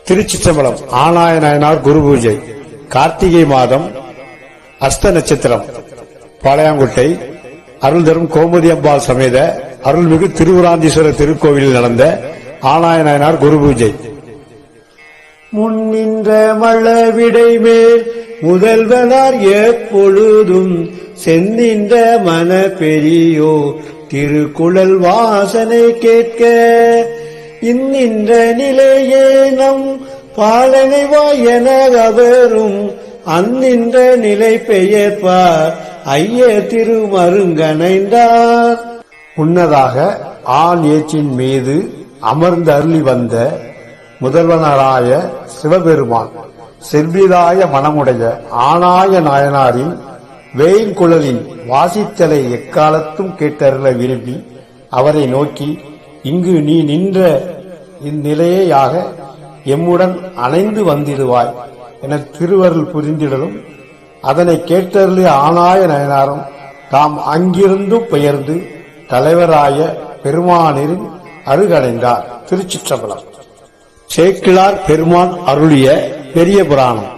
திருச்சிற்றம்பலம் ஆனாய நாயனார் குரு பூஜை. கார்த்திகை மாதம் அஸ்த நட்சத்திரம். பாளையாங்குட்டை அருள் தரும் கோமதி அம்பாள் சமேத அருள்மிகு திருவுராந்தீஸ்வரர் திருக்கோவிலில் நடந்த ஆனாய நாயனார் குரு பூஜை. முன்னின்ற மழவிடை மேல் முதல்வனார் எப்பொழுதும் சென்னின்ற மன பெரியோ திருக்குழல் வாசனை கேட்க இன்னின்ற நிலையே நம் பாலனை வாயன அவரும் அந்நின்ற நிலை பெயர்ப்பார் ஐய திருமருங்கனைந்தார். முன்னதாக ஆண் ஏற்றின் மீது அமர்ந்து அருளி வந்த முதல்வனராய சிவபெருமான் செவ்விதாய மனமுடைய ஆனாய நாயனாரின் வேய்குழலின் வாசித்தலை எக்காலத்தும் கேட்டருள விரும்பி அவரை நோக்கி, இங்கு நீ நின்ற இந்நிலையாக எம்முடன் அணைந்து வந்திடுவாய் என திருவருள் புரிந்திடலும் அதனை கேட்டருளிய ஆனாய நாயனாரும் தாம் அங்கிருந்தும் பெயர்ந்து தலைவராய பெருமானின் அருகடைந்தார். திருச்சிற்றம்பலம். சேக்கிழார் பெருமான் அருளிய பெரிய புராணம்.